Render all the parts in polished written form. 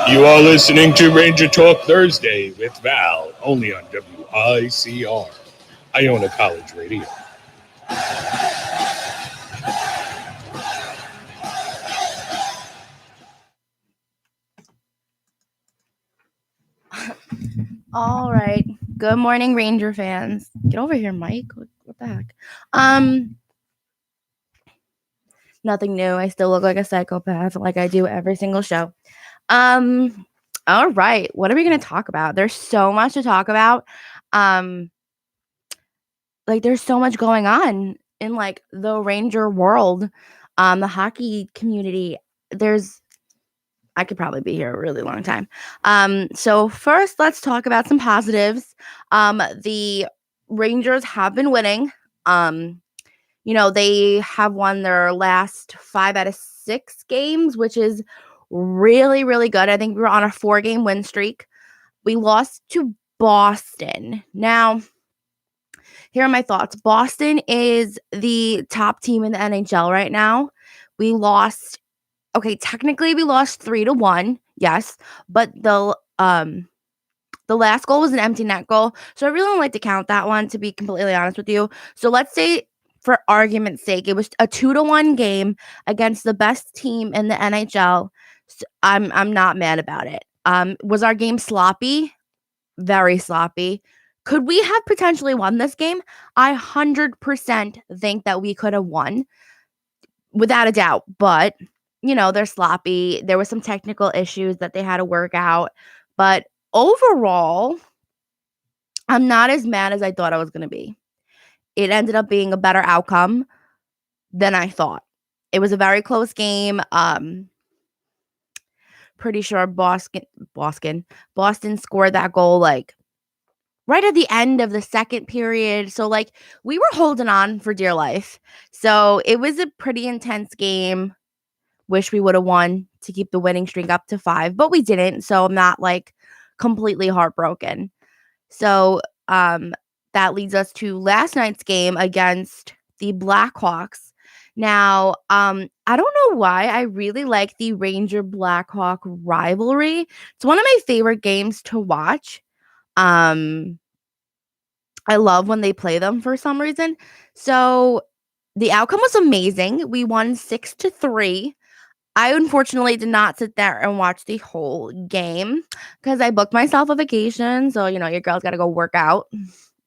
You are listening to Ranger Talk Thursday with Val, only on WICR, Iona College Radio. All right. Good morning, Ranger fans. Get over here, Mike. What the heck? Nothing new. I still look like a psychopath, like I do every single show. All right. What are we gonna talk about? There's so much to talk about. There's so much going on in like the Ranger world, the hockey community. I could probably be here a really long time. So first, let's talk about some positives. The Rangers have been winning. They have won their last 5 out of 6 games, which is really, really good. I think we were on a 4-game win streak. We lost to Boston. Now, here are my thoughts. Boston is the top team in the NHL right now. Technically we lost 3-1, yes, but the last goal was an empty net goal, so I really don't like to count that one, to be completely honest with you. So let's say, for argument's sake, it was a 2-1 game against the best team in the NHL. So I'm not mad about it. Was our game sloppy? Very sloppy. Could we have potentially won this game? I 100% think that we could have won, without a doubt, but they're sloppy. There were some technical issues that they had to work out. But overall, I'm not as mad as I thought I was going to be. It ended up being a better outcome than I thought. It was a very close game. Pretty sure Boston scored that goal right at the end of the second period. So we were holding on for dear life. So it was a pretty intense game. Wish we would have won to keep the winning streak up to 5, but we didn't. So I'm not completely heartbroken. So that leads us to last night's game against the Blackhawks. Now, I don't know why I really like the Ranger Blackhawk rivalry. It's one of my favorite games to watch. I love when they play them for some reason. So the outcome was amazing. We won 6-3. I unfortunately did not sit there and watch the whole game because I booked myself a vacation. So, your girl's got to go work out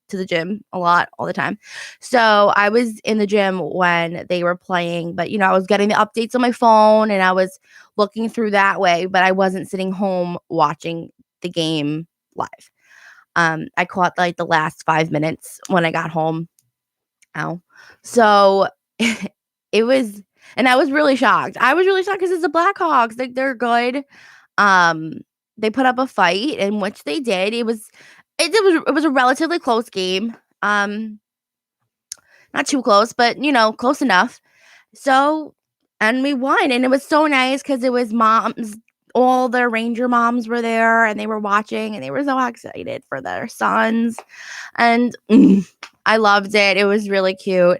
to the gym a lot all the time. So I was in the gym when they were playing, but, I was getting the updates on my phone and I was looking through that way, but I wasn't sitting home watching the game live. I caught the last 5 minutes when I got home. So it was... And I was really shocked. I was really shocked because it's the Blackhawks. They're good. They put up a fight, in which they did. It was a relatively close game. Not too close, but close enough. So, and we won, and it was so nice because it was moms. All the Ranger moms were there, and they were watching, and they were so excited for their sons. And I loved it. It was really cute.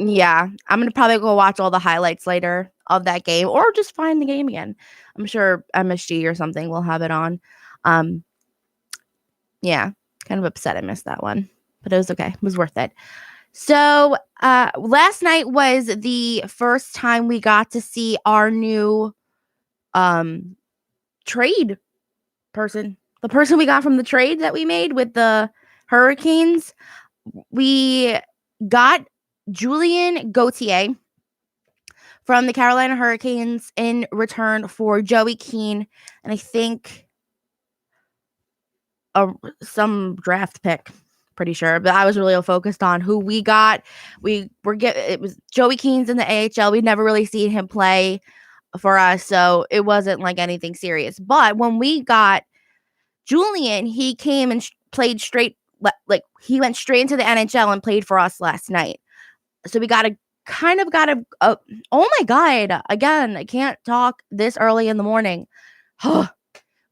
Yeah, I'm going to probably go watch all the highlights later of that game or just find the game again. I'm sure MSG or something will have it on. Yeah, kind of upset I missed that one, but it was okay. It was worth it. So last night was the first time we got to see our new trade person. The person we got from the trade that we made with the Hurricanes. We got Julien Gauthier from the Carolina Hurricanes in return for Joey Keane, and I think some draft pick, pretty sure. But I was really focused on who we got. It was Joey Keane's in the AHL. We'd never really seen him play for us, so it wasn't anything serious. But when we got Julien, he came and played straight. He went straight into the NHL and played for us last night. So we got a oh my God, again, I can't talk this early in the morning.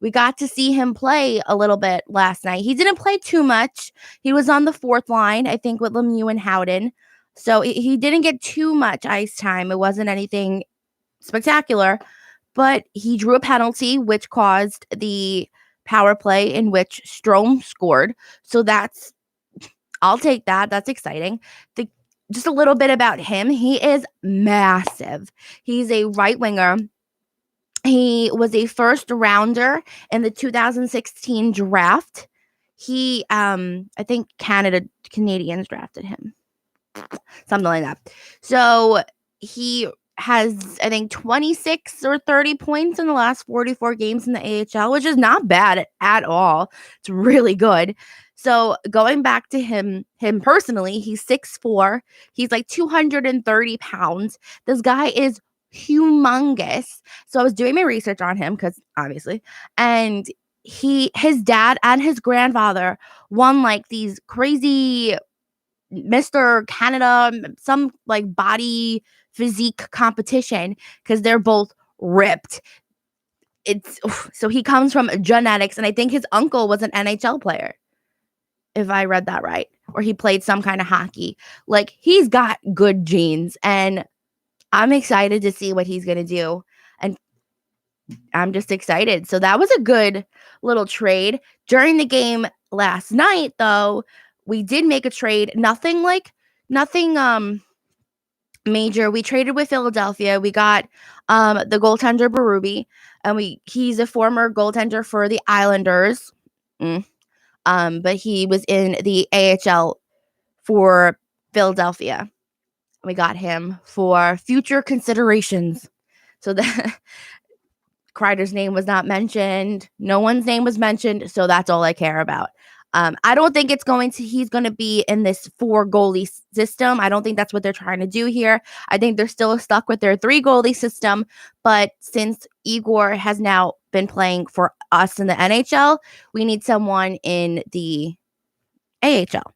We got to see him play a little bit last night. He didn't play too much. He was on the 4th line, I think, with Lemieux and Howden. So he didn't get too much ice time. It wasn't anything spectacular, but he drew a penalty, which caused the power play in which Strome scored. So I'll take that. That's exciting. Just a little bit about him. He is massive. He's a right winger. He was a first rounder in the 2016 draft. I think Canadians drafted him. Something like that. So he has, I think, 26 or 30 points in the last 44 games in the AHL, which is not bad at all. It's really good. So going back to him personally, he's 6'4". He's like 230 pounds. This guy is humongous. So I was doing my research on him because obviously, and his dad and his grandfather won like these crazy Mr. Canada, some like body physique competition because they're both ripped. So he comes from genetics, and I think his uncle was an NHL player, if I read that right, or he played some kind of hockey. Like, he's got good genes, and I'm excited to see what he's gonna do, and I'm just excited. So that was a good little trade. During the game last night, though, we did make a trade. Nothing major. We traded with Philadelphia. We got the goaltender Berube, and he's a former goaltender for the Islanders. But he was in the AHL for Philadelphia. We got him for future considerations. So the Kreider's name was not mentioned. No one's name was mentioned. So that's all I care about. I don't think he's going to be in this 4 goalie system. I don't think that's what they're trying to do here. I think they're still stuck with their 3 goalie system. But since Igor has now been playing for us in the NHL, we need someone in the AHL.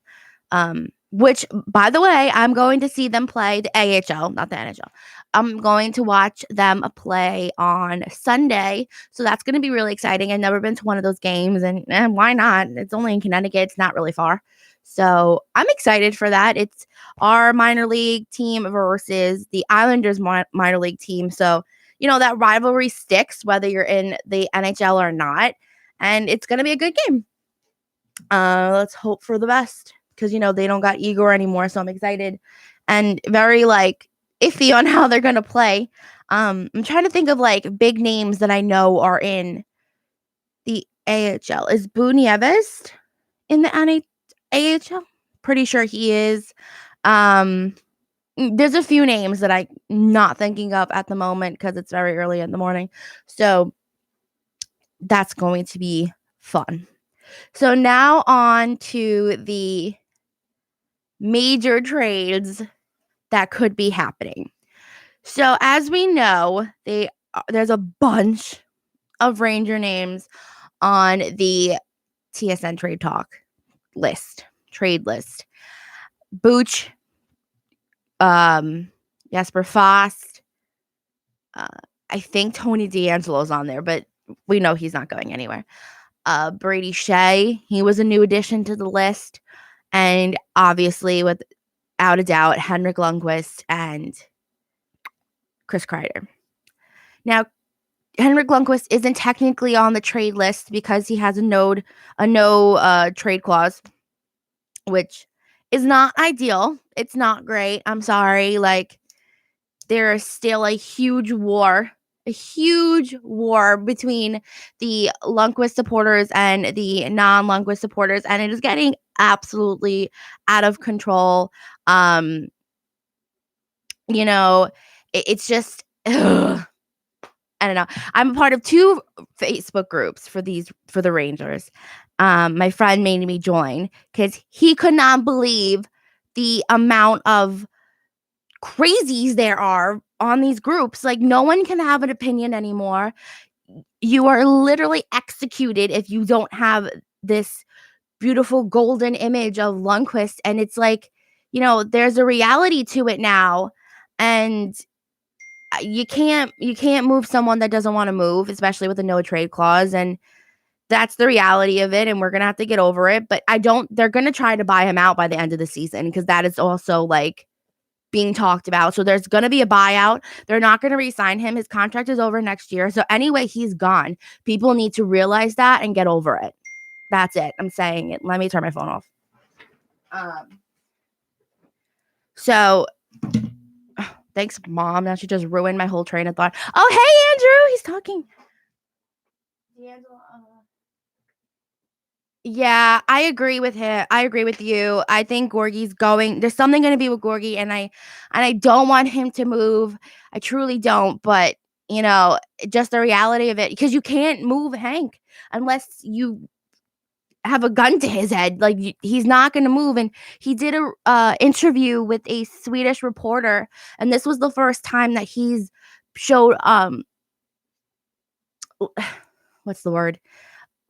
Which, by the way, I'm going to see them play the AHL, not the NHL. I'm going to watch them play on Sunday. So that's going to be really exciting. I've never been to one of those games, and why not? It's only in Connecticut. It's not really far. So I'm excited for that. It's our minor league team versus the Islanders minor league team. So, that rivalry sticks whether you're in the NHL or not. And it's going to be a good game. Let's hope for the best. Because, they don't got Igor anymore, so I'm excited and very, iffy on how they're going to play. I'm trying to think of, big names that I know are in the AHL. Is Boo Nieves in the AHL? Pretty sure he is. There's a few names that I'm not thinking of at the moment because it's very early in the morning. So that's going to be fun. So now on to the major trades that could be happening. So as we know, there's a bunch of Ranger names on the TSN trade list. Booch, Jesper Fast, I think Tony DeAngelo's on there, but we know he's not going anywhere. Brady Shea, he was a new addition to the list. And obviously, without a doubt, Henrik Lundqvist and Chris Kreider. Now, Henrik Lundqvist isn't technically on the trade list because he has a no trade clause, which is not ideal. It's not great. I'm sorry. There is still a huge war between the Lundqvist supporters and the non-Lundqvist supporters, and it is getting absolutely out of control. It's just, I don't know. I'm a part of 2 Facebook groups for the Rangers. My friend made me join because he could not believe the amount of crazies there are on these groups. No one can have an opinion anymore. You are literally executed if you don't have this beautiful golden image of Lundqvist. And it's there's a reality to it now. And you can't move someone that doesn't want to move, especially with a no trade clause. And that's the reality of it. And we're going to have to get over it. But they're going to try to buy him out by the end of the season because that is also being talked about. So there's going to be a buyout. They're not going to re-sign him. His contract is over next year. So anyway, he's gone. People need to realize that and get over it. That's it. I'm saying it. Let me turn my phone off. So thanks, Mom. Now she just ruined my whole train of thought. Oh, hey, Andrew. He's talking. D'Angelo. Yeah, I agree with him. I agree with you. I think Gorgie's going. There's something going to be with Gorgie, and I don't want him to move. I truly don't. But just the reality of it, because you can't move Hank unless you have a gun to his head. Like he's not going to move. And he did a interview with a Swedish reporter, and this was the first time that he's showed what's the word?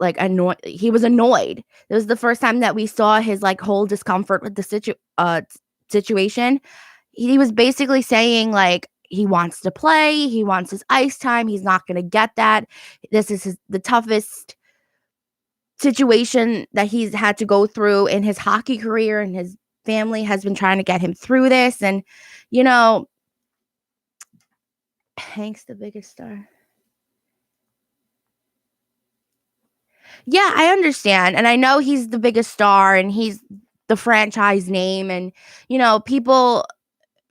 Like annoyed. He was annoyed. It was the first time that we saw his like whole discomfort with the situation. He was basically saying like he wants to play, he wants his ice time, he's not going to get that. This is the toughest situation that he's had to go through in his hockey career, and his family has been trying to get him through this. And Hank's the biggest star. Yeah, I understand. And I know he's the biggest star and he's the franchise name, and people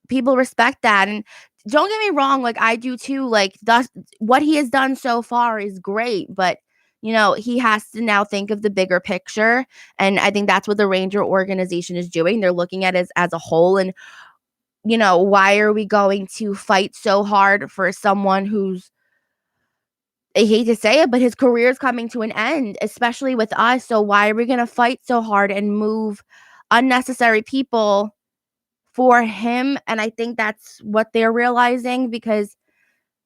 respect that. And don't get me wrong, like I do too. Like what he has done so far is great, but he has to now think of the bigger picture. And I think that's what the Ranger organization is doing. They're looking at it as a whole. And why are we going to fight so hard for someone who's, I hate to say it, but his career is coming to an end, especially with us. So why are we going to fight so hard and move unnecessary people for him? And I think that's what they're realizing, because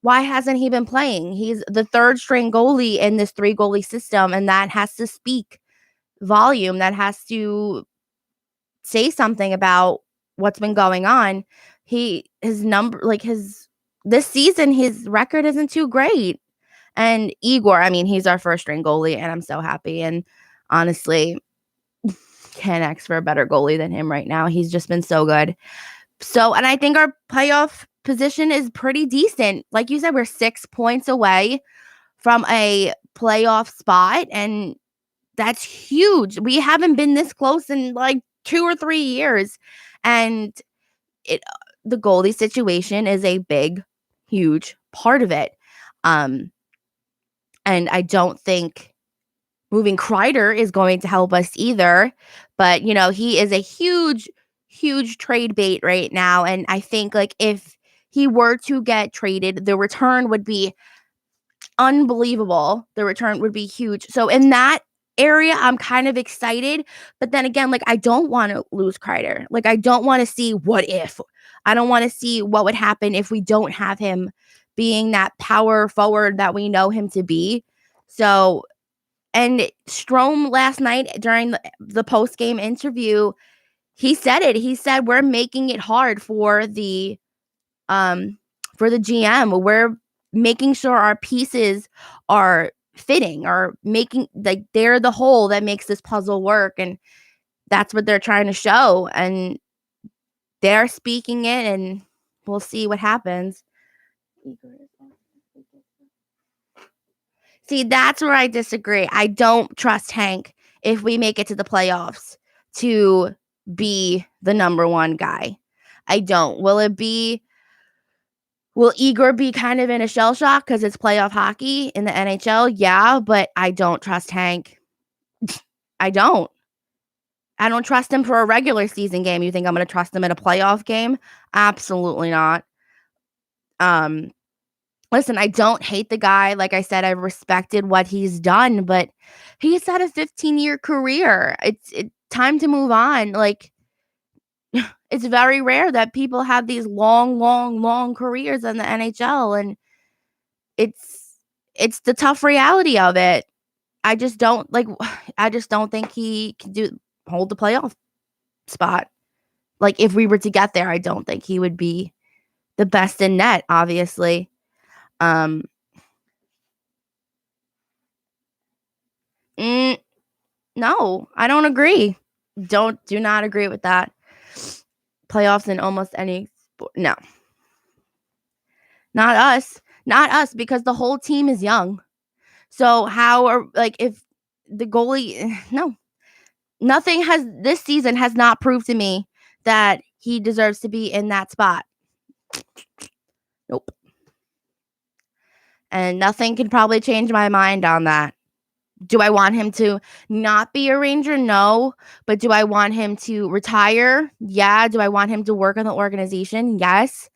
why hasn't he been playing? He's the third string goalie in this 3-goalie system, and that has to speak volume. That has to say something about what's been going on. This season, his record isn't too great. And Igor, I mean, he's our first string goalie, and I'm so happy. And honestly, can't ask for a better goalie than him right now. He's just been so good. So, and I think our playoff position is pretty decent. Like you said, we're 6 points away from a playoff spot, and that's huge. We haven't been this close in like 2 or 3 years. And the goalie situation is a big, huge part of it. And I don't think moving Kreider is going to help us either. But, he is a huge, huge trade bait right now. And I think like if he were to get traded, the return would be unbelievable. The return would be huge. So in that area, I'm kind of excited. But then again, like I don't want to lose Kreider. Like I don't want to see what if. I don't want to see what would happen if we don't have him being that power forward that we know him to be. So, and Strome last night during the post-game interview, he said it. He said, we're making it hard for the GM. We're making sure our pieces are fitting, or making like they're the whole that makes this puzzle work. And that's what they're trying to show. And they're speaking it, and we'll see what happens. See, that's where I disagree. I don't trust Hank if we make it to the playoffs to be the number one guy. I don't. Will Igor be kind of in a shell shock because it's playoff hockey in the NHL? Yeah, but I don't trust Hank. I don't trust him for a regular season game. You think I'm going to trust him in a playoff game? Absolutely not. Listen, I don't hate the guy. Like I said, I've respected what he's done, but he's had a 15-year career. It's time to move on. Like, it's very rare that people have these long, long, long careers in the NHL, and it's the tough reality of it. I just don't think he can hold the playoff spot. Like, if we were to get there, I don't think he would be the best in net, obviously. No, I don't agree. Do not agree with that. Playoffs in almost any No, not us. Not us, because the whole team is young. So how are, like, if the goalie, no, nothing has, this season has not proved to me that he deserves to be in that spot. Nope. And nothing can probably change my mind on that. Do I want him to not be a Ranger? No. But do I want him to retire? Yeah. Do I want him to work on the organization? Yes.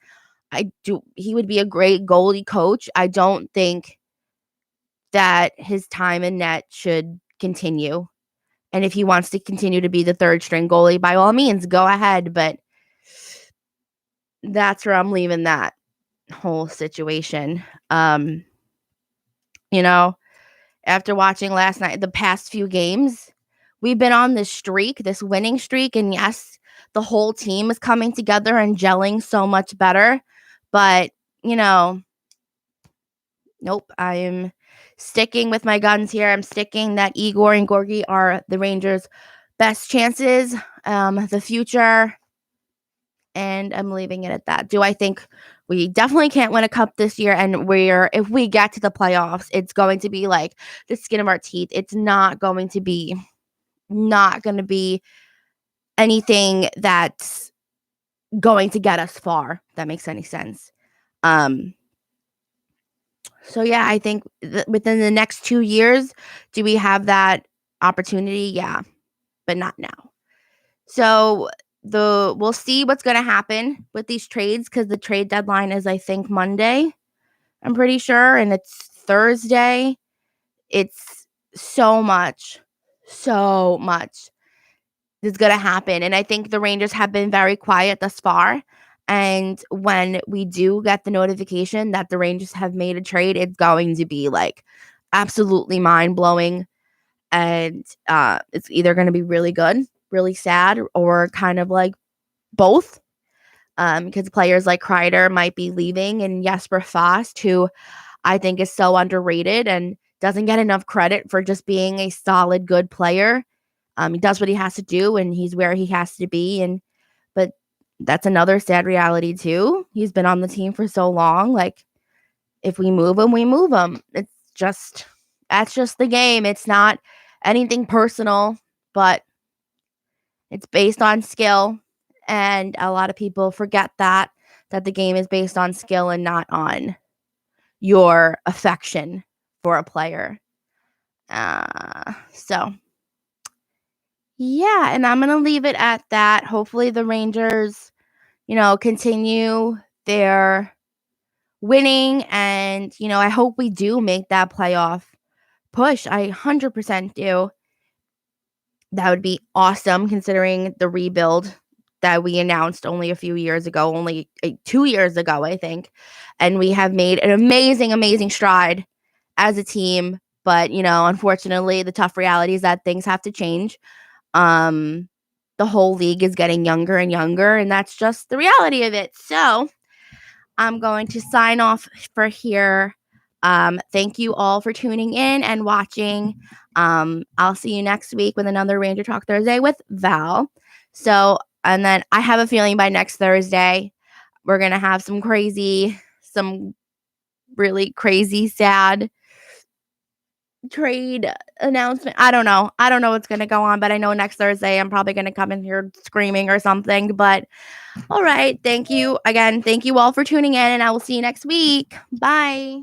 I do. He would be a great goalie coach. I don't think that his time in net should continue. And if he wants to continue to be the third string goalie, by all means, go ahead. But that's where I'm leaving that whole situation. You know, after watching last night, the past few games, we've been on this streak, this winning streak. And yes, the whole team is coming together and gelling so much better. But, nope, I am sticking with my guns here. I'm sticking that Igor and Gorgie are the Rangers' best chances, the future. And I'm leaving it at that. Do I think we definitely can't win a cup this year? And if we get to the playoffs, it's going to be like the skin of our teeth. It's not going to be anything that's going to get us far. If that makes any sense. So yeah, I think within the next 2 years, do we have that opportunity? Yeah, but not now. So we'll see what's going to happen with these trades, because the trade deadline is, I think, Monday, I'm pretty sure, and it's Thursday. It's so much is going to happen. And I think the Rangers have been very quiet thus far. And when we do get the notification that the Rangers have made a trade, it's going to be like absolutely mind-blowing. And it's either going to be really good, really sad, or kind of like both. Because players like Kreider might be leaving, and Jesper Fast, who I think is so underrated and doesn't get enough credit for just being a solid, good player. He does what he has to do, and he's where he has to be. But that's another sad reality too. He's been on the team for so long. Like, if we move him, we move him. That's just the game. It's not anything personal, but it's based on skill. And a lot of people forget that the game is based on skill and not on your affection for a player. So yeah, and I'm going to leave it at that. Hopefully the Rangers, continue their winning, and, I hope we do make that playoff push. I 100% do. That would be awesome, considering the rebuild that we announced only a few years ago, only 2 years ago, I think. And we have made an amazing, amazing stride as a team. But, unfortunately, the tough reality is that things have to change. The whole league is getting younger and younger, and that's just the reality of it. So I'm going to sign off for here. Thank you all for tuning in and watching. I'll see you next week with another Ranger Talk Thursday with Val. So, and then I have a feeling by next Thursday, we're going to have some really crazy, sad trade announcement. I don't know what's going to go on, but I know next Thursday I'm probably going to come in here screaming or something. But all right, thank you again. Thank you all for tuning in, and I will see you next week. Bye.